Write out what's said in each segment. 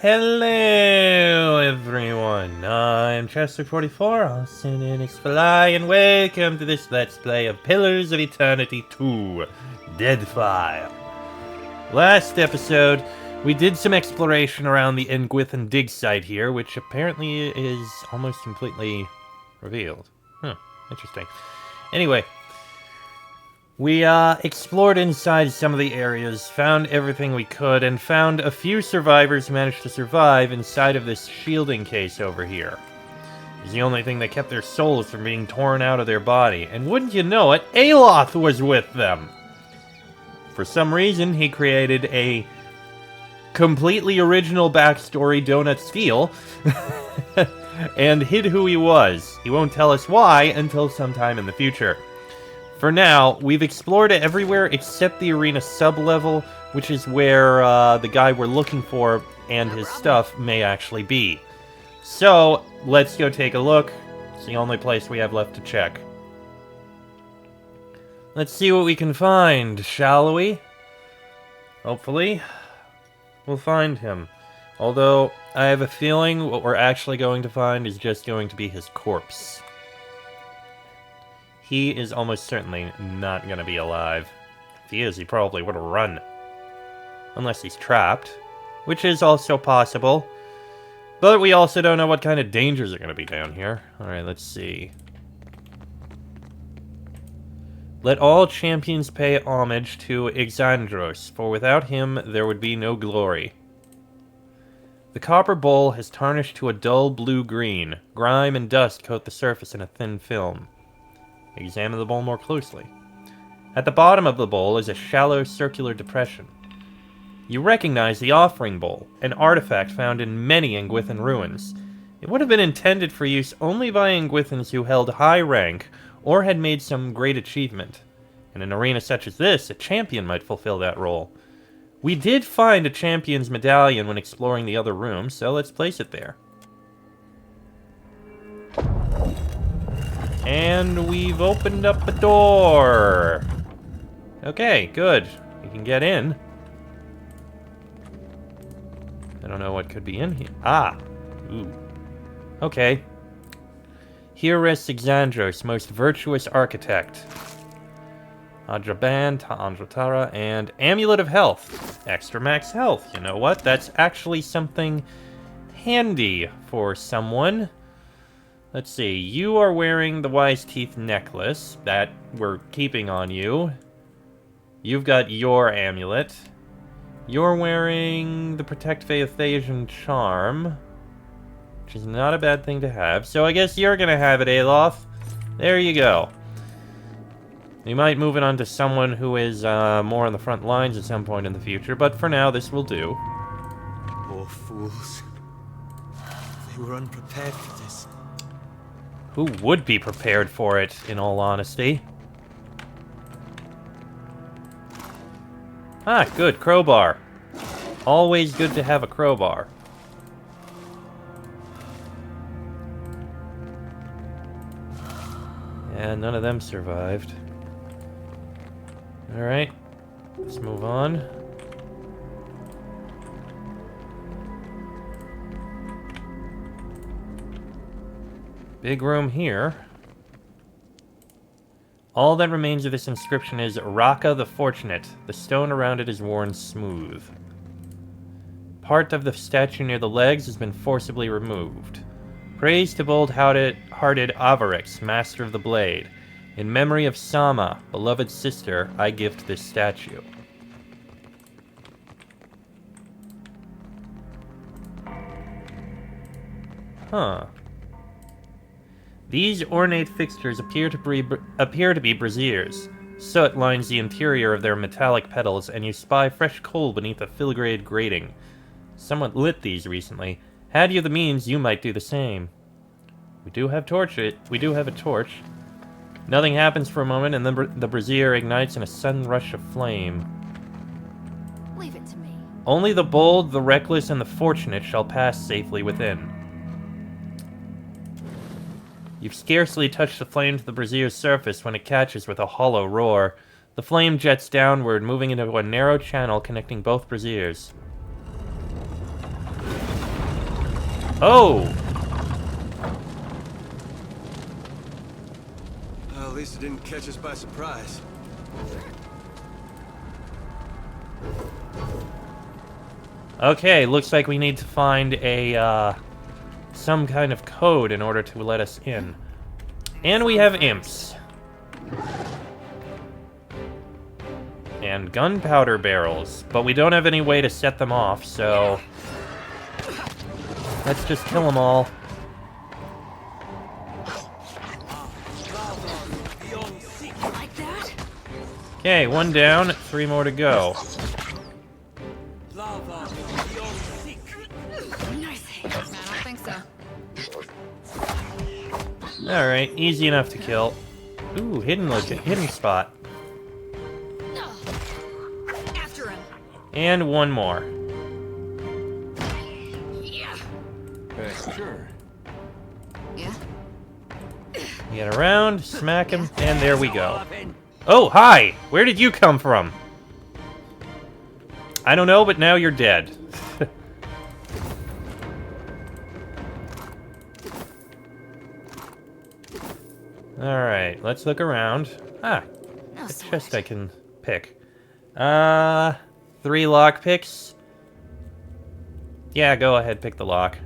Hello everyone, I'm Chester44, also known as Fly, and welcome to this Let's Play of Pillars of Eternity 2, Deadfire. Last episode, we did some exploration around the Engwithan dig site here, which apparently is almost completely revealed. Interesting. Anyway, we explored inside some of the areas, found everything we could, and found a few survivors who managed to survive inside of this shielding case over here. It was the only thing that kept their souls from being torn out of their body, and wouldn't you know it, Aloth was with them! For some reason, he created a completely original backstory Donut Steel, and hid who he was. He won't tell us why until sometime in the future. For now, we've explored everywhere except the arena sub-level, which is where the guy we're looking for and his stuff may actually be. So, let's go take a look. It's the only place we have left to check. Let's see what we can find, shall we? Hopefully, we'll find him. Although, I have a feeling what we're actually going to find is just going to be his corpse. He is almost certainly not going to be alive. If he is, he probably would have run. Unless he's trapped, which is also possible. But we also don't know what kind of dangers are going to be down here. Alright, let's see. Let all champions pay homage to Exandros, for without him there would be no glory. The copper bowl has tarnished to a dull blue-green. Grime and dust coat the surface in a thin film. Examine the bowl more closely. At the bottom of the bowl is a shallow circular depression. You recognize the offering bowl, an artifact found in many Engwithan ruins. It would have been intended for use only by Engwithans who held high rank or had made some great achievement. In an arena such as this, a champion might fulfill that role. We did find a champion's medallion when exploring the other rooms, so let's place it there. And we've opened up a door. Okay, good. We can get in. I don't know what could be in here. Ah! Ooh. Okay. Here rests Exandros, most virtuous architect. Adraban, Ta'andratara, and Amulet of Health. Extra max health. You know what? That's actually something handy for someone. Let's see, you are wearing the Wise Teeth necklace that we're keeping on you. You've got your amulet. You're wearing the Protect Phaethasian charm, which is not a bad thing to have. So I guess you're gonna have it, Aloth. There you go. We might move it on to someone who is more on the front lines at some point in the future, but for now, this will do. Poor fools. They were unprepared for this. Who would be prepared for it, in all honesty? Ah, good, crowbar. Always good to have a crowbar. And none of them survived. Alright, let's move on. Big room here. All that remains of this inscription is Raka the Fortunate. The stone around it is worn smooth. Part of the statue near the legs has been forcibly removed. Praise to bold-hearted Avarix, master of the blade. In memory of Sama, beloved sister, I gift this statue. Huh. These ornate fixtures appear to be braziers. Soot lines the interior of their metallic petals, and you spy fresh coal beneath a filigree grating. Someone lit these recently. Had you the means, you might do the same. We do have a torch. Nothing happens for a moment, and then the brazier ignites in a sudden rush of flame. Leave it to me. Only the bold, the reckless, and the fortunate shall pass safely within. You've scarcely touched the flame to the brazier's surface when it catches with a hollow roar. The flame jets downward, moving into a narrow channel connecting both braziers. Oh! Well, at least it didn't catch us by surprise. Okay, looks like we need to find a, some kind of code in order to let us in. And we have imps. And gunpowder barrels, but we don't have any way to set them off, so... let's just kill them all. Like that? Okay, one down, 3 more to go. Nice hit. I don't think so. Alright, easy enough to kill. Ooh, hidden spot. After him. And one more. Yeah. Sure. Yeah. Get around, smack him, and there we go. Oh, hi! Where did you come from? I don't know, but now you're dead. Alright, let's look around. Ah, No a sweat. chest I can pick. 3 lockpicks. Yeah, go ahead, pick the lock.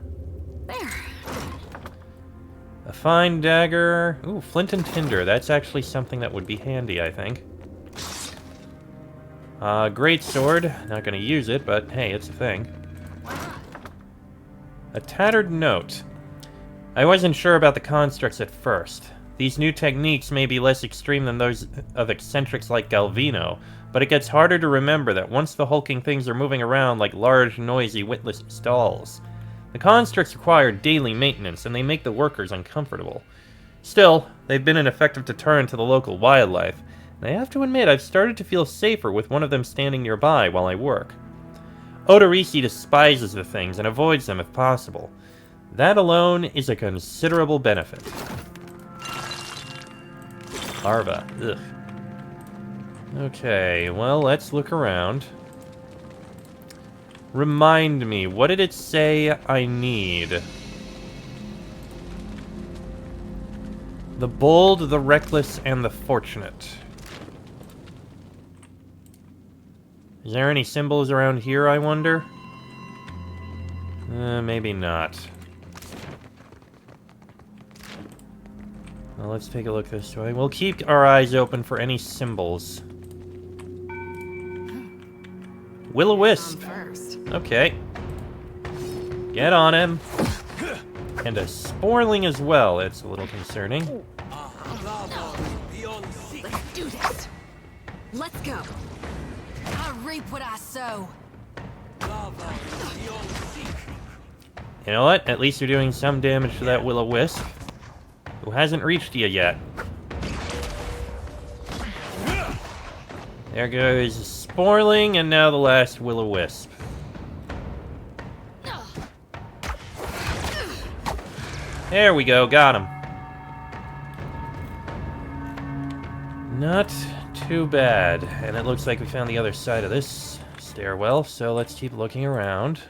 There. A fine dagger. Ooh, flint and tinder. That's actually something that would be handy, I think. Great sword. Not gonna use it, but hey, it's a thing. Why not? A tattered note. I wasn't sure about the constructs at first. These new techniques may be less extreme than those of eccentrics like Galvino, but it gets harder to remember that once the hulking things are moving around like large, noisy, witless dolls. The constructs require daily maintenance, and they make the workers uncomfortable. Still, they've been an effective deterrent to the local wildlife, and I have to admit I've started to feel safer with one of them standing nearby while I work. Odorisi despises the things and avoids them if possible. That alone is a considerable benefit. Larva. Ugh. Okay, well, let's look around. Remind me, what did it say I need? The bold, the reckless, and the fortunate. Is there any symbols around here, I wonder? Maybe not. Well, let's take a look this way. We'll keep our eyes open for any symbols. Will-o-wisp. First. Okay. Get on him. And a sporling as well. It's a little concerning. Let's do this. Let's go. I reap what I sow. You know what? At least you're doing some damage to that will-o-wisp, who hasn't reached you yet. There goes Sporling, and now the last will-o-wisp. There we go, got him. Not too bad. And it looks like we found the other side of this stairwell, so let's keep looking around.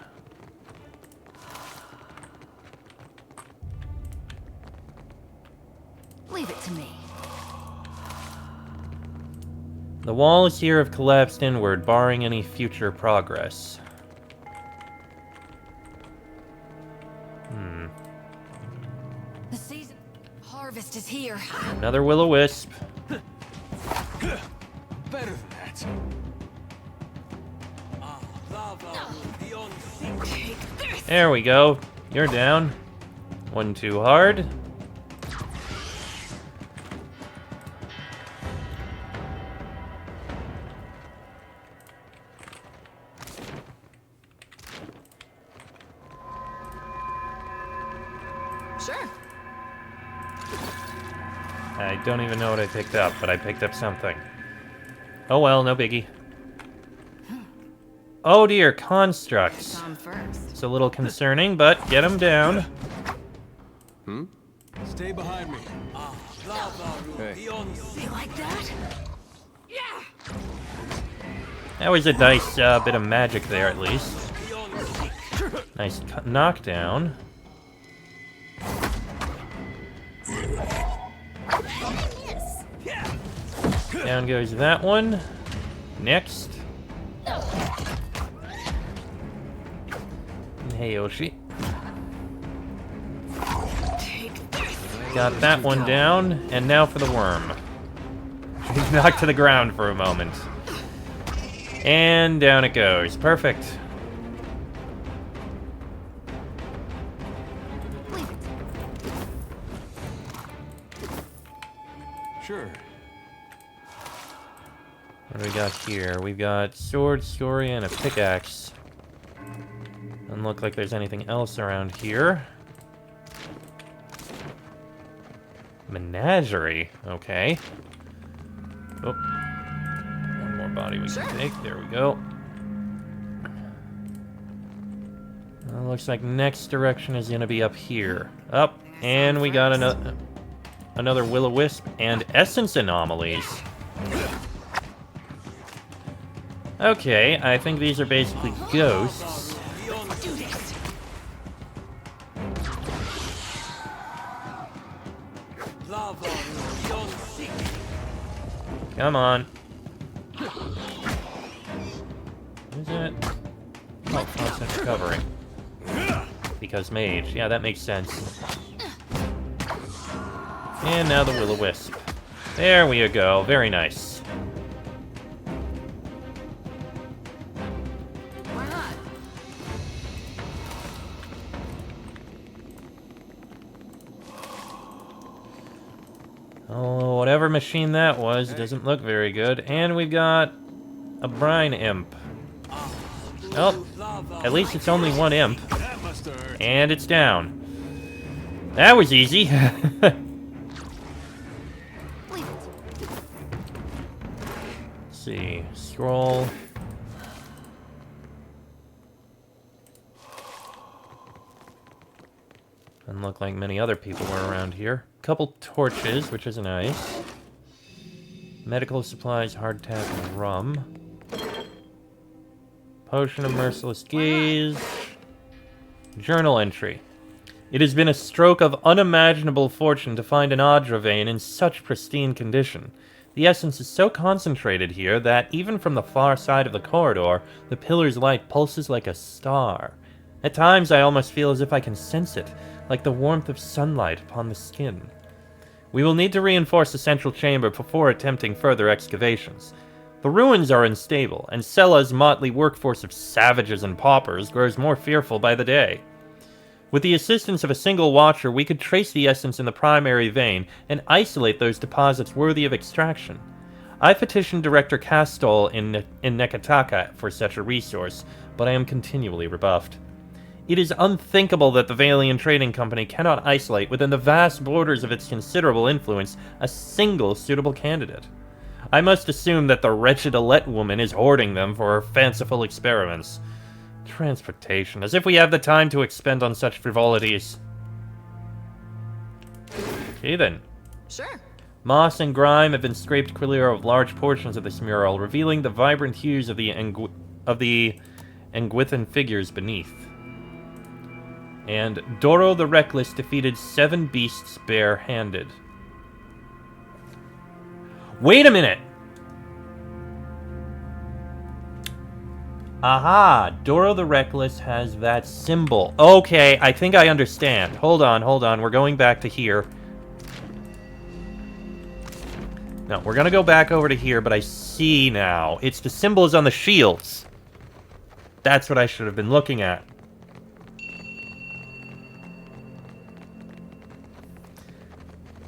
Leave it to me. The walls here have collapsed inward, barring any future progress. The season harvest is here. Another will-o-wisp. Better than that. Take this. There we go. You're down. One too hard. Sure. I don't even know what I picked up, but I picked up something. Oh well, no biggie. Oh dear, constructs. Tom first. It's a little concerning, but get them down. Stay behind me. Hey. You like that? Yeah. That was a nice bit of magic there, at least. Nice knockdown. Down goes that one. Next. Hey, Yoshi. Got that one down, and now for the worm. He's knocked to the ground for a moment. And down it goes. Perfect. Sure. What do we got here? We've got sword, story, and a pickaxe. Doesn't look like there's anything else around here. Menagerie. Okay. Oh. One more body we can take. There we go. Looks like next direction is gonna be up here. Up, and we got another will-o-wisp and essence anomalies. Okay, I think these are basically ghosts. Come on. Is it? Oh, constant recovery. Because mage. Yeah, that makes sense. And now the will-o-wisp. There we go. Very nice. Why not? Oh, whatever machine that was, doesn't look very good. And we've got a brine imp. Oh, at least it's only one imp. That must have hurt. And it's down. That was easy. Let's see. Scroll. Doesn't look like many other people were around here. Couple torches, which is nice. Medical supplies, hardtack, and rum. Potion of Merciless Gaze. Journal entry. It has been a stroke of unimaginable fortune to find an Adra vein in such pristine condition. The essence is so concentrated here that, even from the far side of the corridor, the pillar's light pulses like a star. At times I almost feel as if I can sense it, like the warmth of sunlight upon the skin. We will need to reinforce the central chamber before attempting further excavations. The ruins are unstable, and Sella's motley workforce of savages and paupers grows more fearful by the day. With the assistance of a single watcher, we could trace the essence in the primary vein and isolate those deposits worthy of extraction. I petitioned Director Castol in Nekataka for such a resource, but I am continually rebuffed. It is unthinkable that the Valian Trading Company cannot isolate within the vast borders of its considerable influence a single suitable candidate. I must assume that the wretched Alette woman is hoarding them for her fanciful experiments. Transportation, as if we have the time to expend on such frivolities. Okay then. Sure. Moss and grime have been scraped clear of large portions of this mural, revealing the vibrant hues of the Anguithan figures beneath. And Doro the Reckless defeated 7 beasts bare-handed. Wait a minute! Aha! Doro the Reckless has that symbol. Okay, I think I understand. Hold on. We're going back to here. No, we're gonna go back over to here, but I see now. It's the symbols on the shields. That's what I should have been looking at.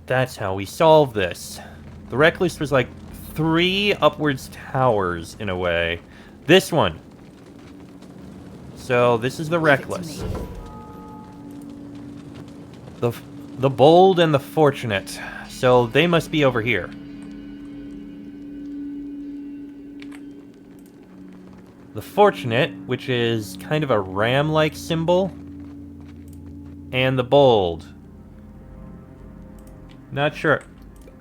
That's how we solve this. The Reckless was like 3 upwards towers, in a way. This one. So, this is the Reckless. The Bold and the Fortunate. So, they must be over here. The Fortunate, which is kind of a ram-like symbol. And the Bold. Not sure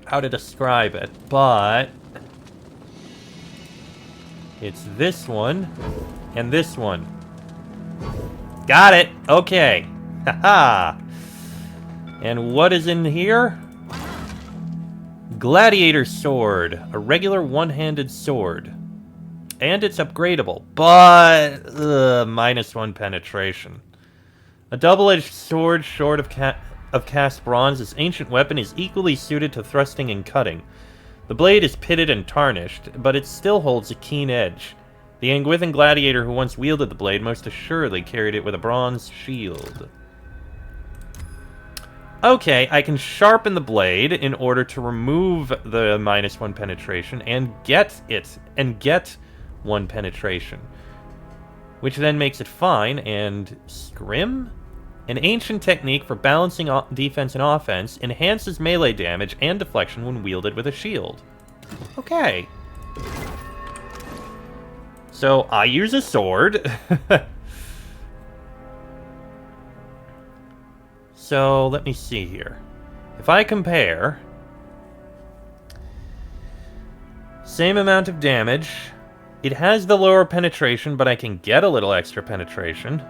how to describe it, but it's this one and this one. Got it! Okay. Haha! And what is in here? Gladiator Sword. A regular one-handed sword. And it's upgradable, but -1 penetration. A double-edged sword short of cast bronze, this ancient weapon is equally suited to thrusting and cutting. The blade is pitted and tarnished, but it still holds a keen edge. The Angwithan gladiator who once wielded the blade most assuredly carried it with a bronze shield. Okay, I can sharpen the blade in order to remove the -1 penetration and get 1 penetration. Which then makes it fine, and Scrim? An ancient technique for balancing defense and offense, enhances melee damage and deflection when wielded with a shield. Okay. So, I use a sword. So, let me see here. If I compare... Same amount of damage. It has the lower penetration, but I can get a little extra penetration.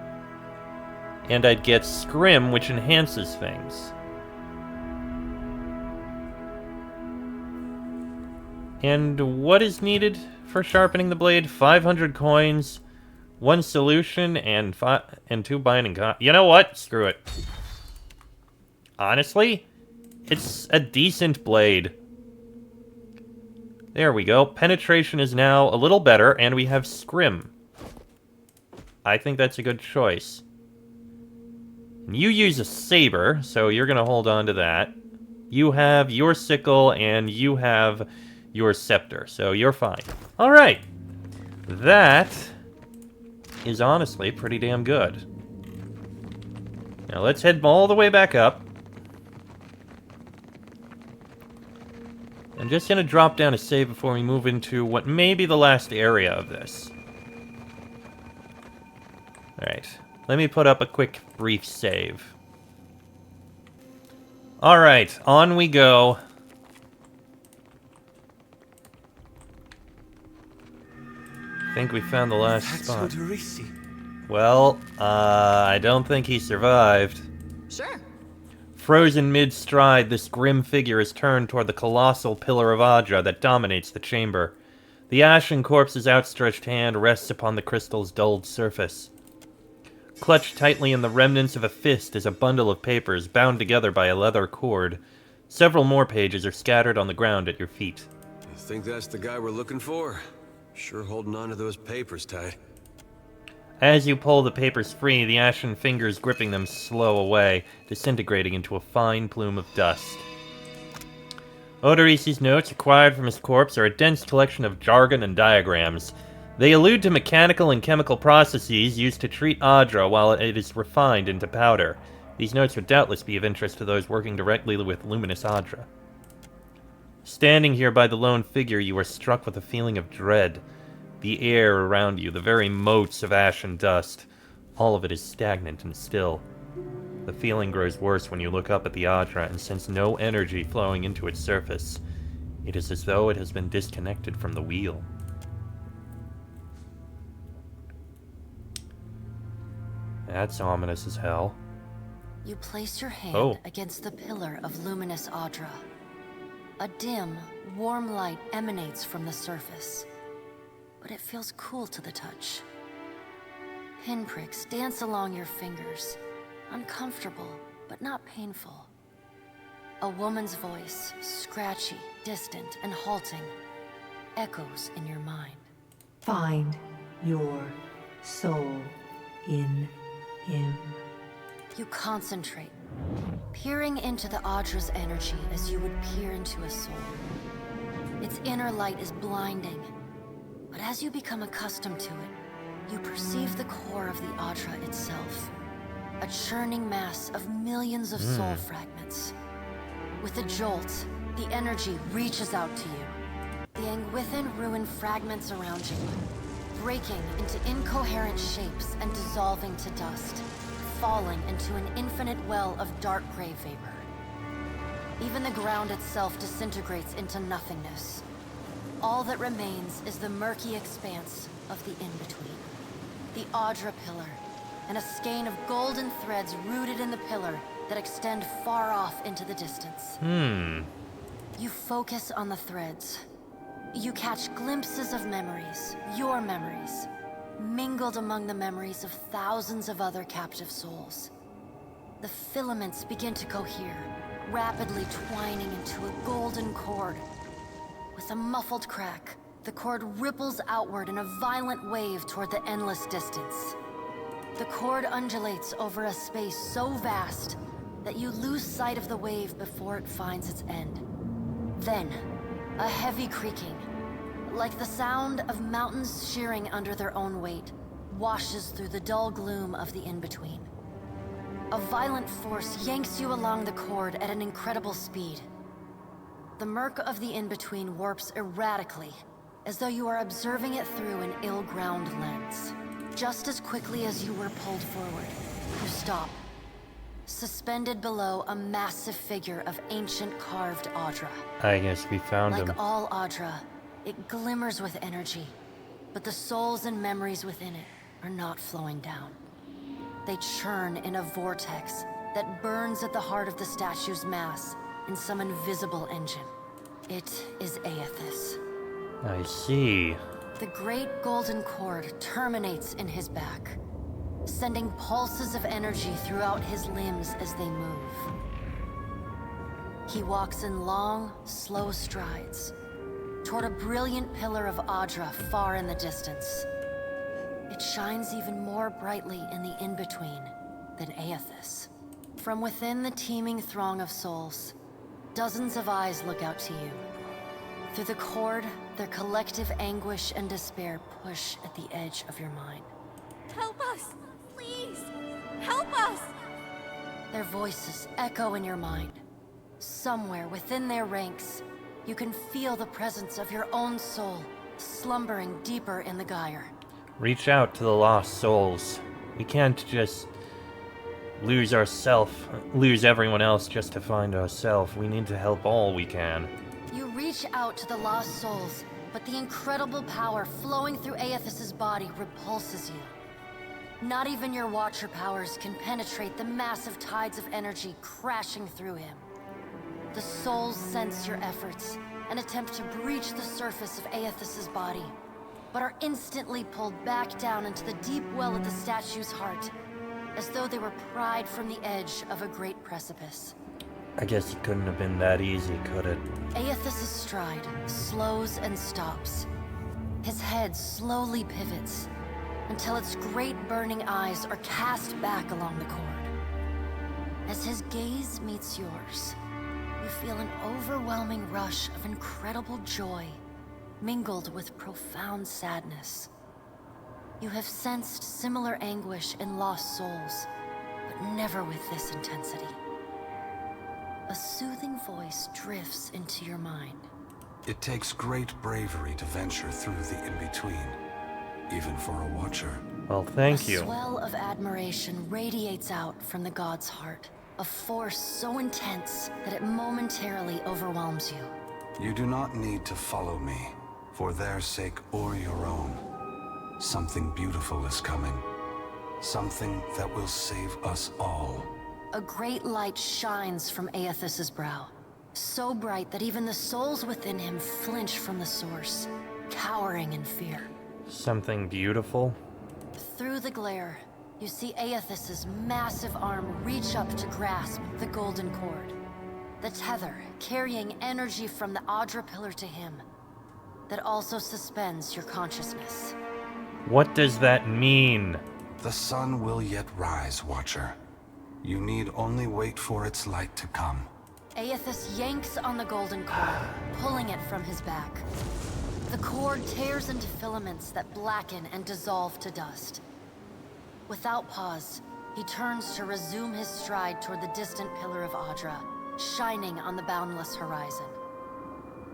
And I'd get Scrim, which enhances things. And what is needed for sharpening the blade? 500 coins, 1 solution, and 2 binding... You know what? Screw it. Honestly, it's a decent blade. There we go. Penetration is now a little better, and we have Scrim. I think that's a good choice. You use a saber, so you're going to hold on to that. You have your sickle, and you have your scepter, so you're fine. Alright. That is honestly pretty damn good. Now let's head all the way back up. I'm just going to drop down a save before we move into what may be the last area of this. Alright, let me put up a quick, brief save. Alright, on we go. I think we found the last spot. Well, I don't think he survived. Sure. Frozen mid-stride, this grim figure is turned toward the colossal pillar of Adra that dominates the chamber. The ashen corpse's outstretched hand rests upon the crystal's dulled surface. Clutched tightly in the remnants of a fist is a bundle of papers bound together by a leather cord. Several more pages are scattered on the ground at your feet. I think that's the guy we're looking for. Sure holding on to those papers tight. As you pull the papers free, the ashen fingers gripping them slow away, disintegrating into a fine plume of dust. Odorisi's notes, acquired from his corpse, are a dense collection of jargon and diagrams. They allude to mechanical and chemical processes used to treat Adra while it is refined into powder. These notes would doubtless be of interest to those working directly with luminous Adra. Standing here by the lone figure, you are struck with a feeling of dread. The air around you, the very motes of ash and dust, all of it is stagnant and still. The feeling grows worse when you look up at the Adra and sense no energy flowing into its surface. It is as though it has been disconnected from the wheel. That's ominous as hell. You place your hand against the pillar of luminous Adra. A dim, warm light emanates from the surface, but it feels cool to the touch. Pinpricks dance along your fingers, uncomfortable, but not painful. A woman's voice, scratchy, distant, and halting, echoes in your mind. Find your soul in him. You concentrate, peering into the Adra's energy as you would peer into a soul. Its inner light is blinding, but as you become accustomed to it, you perceive the core of the Adra itself. A churning mass of millions of soul fragments. With a jolt, the energy reaches out to you. The Angwithan ruin fragments around you, breaking into incoherent shapes and dissolving to dust, falling into an infinite well of dark gray vapor. Even the ground itself disintegrates into nothingness. All that remains is the murky expanse of the in-between. The Adra pillar, and a skein of golden threads rooted in the pillar that extend far off into the distance. You focus on the threads. You catch glimpses of memories, your memories, mingled among the memories of thousands of other captive souls. The filaments begin to cohere, rapidly twining into a golden cord. With a muffled crack, the cord ripples outward in a violent wave toward the endless distance. The cord undulates over a space so vast that you lose sight of the wave before it finds its end. Then, a heavy creaking, like the sound of mountains shearing under their own weight, washes through the dull gloom of the in-between. A violent force yanks you along the cord at an incredible speed. The murk of the in-between warps erratically, as though you are observing it through an ill-ground lens. Just as quickly as you were pulled forward, you stop. Suspended below a massive figure of ancient carved Audra. I guess we found him. Like all Audra, it glimmers with energy, but the souls and memories within it are not flowing down. They churn in a vortex that burns at the heart of the statue's mass in some invisible engine. It is Aethys. I see. The great golden cord terminates in his back, sending pulses of energy throughout his limbs as they move. He walks in long, slow strides toward a brilliant pillar of Audra far in the distance. It shines even more brightly in the in-between than Aethys. From within the teeming throng of souls, dozens of eyes look out to you. Through the cord, their collective anguish and despair push at the edge of your mind. Help us! Please! Help us! Their voices echo in your mind. Somewhere within their ranks, you can feel the presence of your own soul, slumbering deeper in the gyre. Reach out to the lost souls. We can't just lose everyone else just to find ourselves. We need to help all we can. You reach out to the lost souls, but the incredible power flowing through Aethys' body repulses you. Not even your Watcher powers can penetrate the massive tides of energy crashing through him. The souls sense your efforts and attempt to breach the surface of Aethys' body, but are instantly pulled back down into the deep well of the statue's heart, as though they were pried from the edge of a great precipice. I guess it couldn't have been that easy, could it? Aethys' stride slows and stops. His head slowly pivots, until its great burning eyes are cast back along the cord. As his gaze meets yours, you feel an overwhelming rush of incredible joy, mingled with profound sadness. You have sensed similar anguish in lost souls, but never with this intensity. A soothing voice drifts into your mind. It takes great bravery to venture through the in-between, even for a Watcher. Well, thank you. A swell of admiration radiates out from the god's heart, a force so intense that it momentarily overwhelms you. You do not need to follow me, for their sake or your own. Something beautiful is coming. Something that will save us all. A great light shines from Aethys' brow, so bright that even the souls within him flinch from the source, cowering in fear. Something beautiful? Through the glare, you see Aethys' massive arm reach up to grasp the golden cord. The tether carrying energy from the Audra pillar to him, that also suspends your consciousness. What does that mean? The sun will yet rise, Watcher. You need only wait for its light to come. Aethys yanks on the golden cord, pulling it from his back. The cord tears into filaments that blacken and dissolve to dust. Without pause, he turns to resume his stride toward the distant pillar of Audra, shining on the boundless horizon.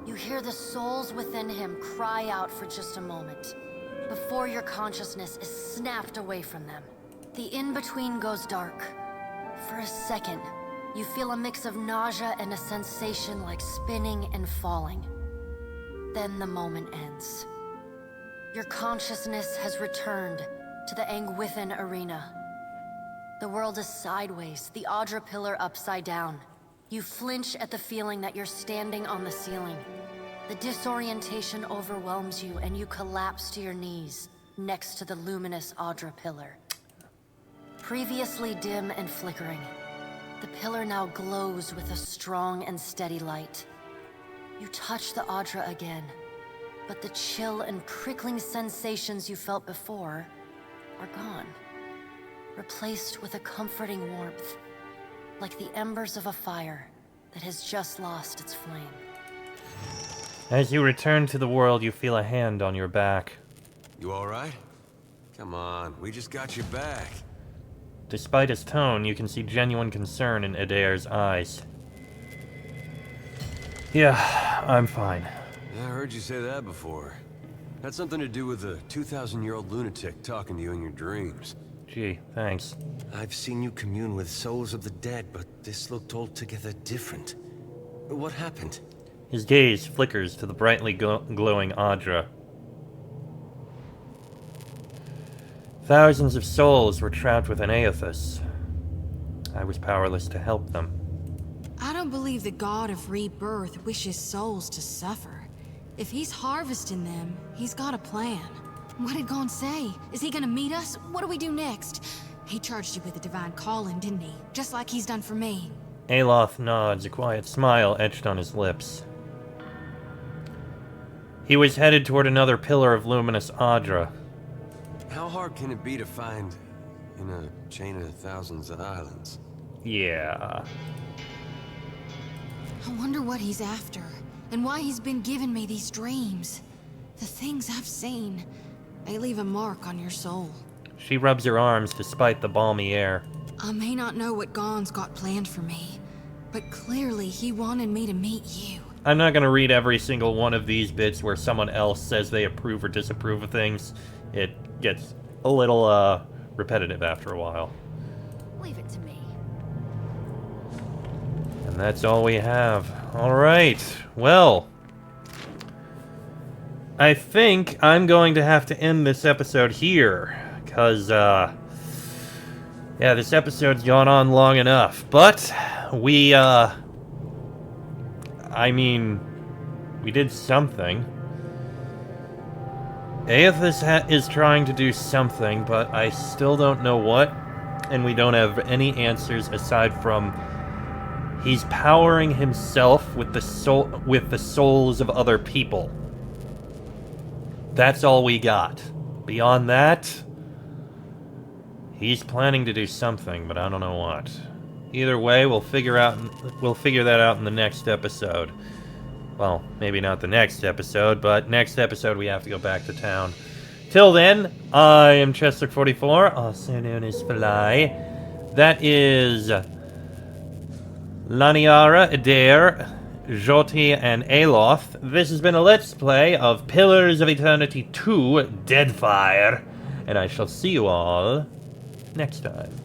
You hear the souls within him cry out for just a moment, before your consciousness is snapped away from them. The in-between goes dark. For a second, you feel a mix of nausea and a sensation like spinning and falling. Then the moment ends. Your consciousness has returned to the Angwithan arena. The world is sideways, the Audra pillar upside down, You flinch at the feeling that you're standing on the ceiling. The disorientation overwhelms you and you collapse to your knees next to the luminous Audra pillar. Previously dim and flickering, the pillar now glows with a strong and steady light. You touch the Audra again, but the chill and prickling sensations you felt before are gone, replaced with a comforting warmth, like the embers of a fire that has just lost its flame. As you return to the world, you feel a hand on your back. You alright? Come on, we just got you back. Despite his tone, you can see genuine concern in Adair's eyes. Yeah, I'm fine. Yeah, I heard you say that before. Had something to do with a 2,000-year-old lunatic talking to you in your dreams. Gee, thanks. I've seen you commune with souls of the dead, but this looked altogether different. What happened? His gaze flickers to the brightly glowing Audra. Thousands of souls were trapped within Aethys. I was powerless to help them. I don't believe the god of rebirth wishes souls to suffer. If he's harvesting them, he's got a plan. What did Gon say? Is he gonna meet us? What do we do next? He charged you with a divine calling, didn't he? Just like he's done for me. Aloth nods, a quiet smile etched on his lips. He was headed toward another pillar of luminous Audra. How hard can it be to find in a chain of thousands of islands? Yeah. I wonder what he's after, and why he's been giving me these dreams. The things I've seen, they leave a mark on your soul. She rubs her arms despite the balmy air. I may not know what Gon's got planned for me, but clearly he wanted me to meet you. I'm not gonna read every single one of these bits where someone else says they approve or disapprove of things. It gets a little, repetitive after a while. Leave it to me. And that's all we have. Alright, well, I think I'm going to have to end this episode here, because, yeah, this episode's gone on long enough, but we, I mean, we did something. Aethys is trying to do something, but I still don't know what, and we don't have any answers aside from he's powering himself with the souls of other people. That's all we got. Beyond that, he's planning to do something, but I don't know what. Either way, we'll figure that out in the next episode. Well, maybe not the next episode, but next episode we have to go back to town. Till then, I am Chester44, also known as Fly. That is Laniara, Adair, Joti, and Aloth. This has been a Let's Play of Pillars of Eternity 2, Deadfire, and I shall see you all next time.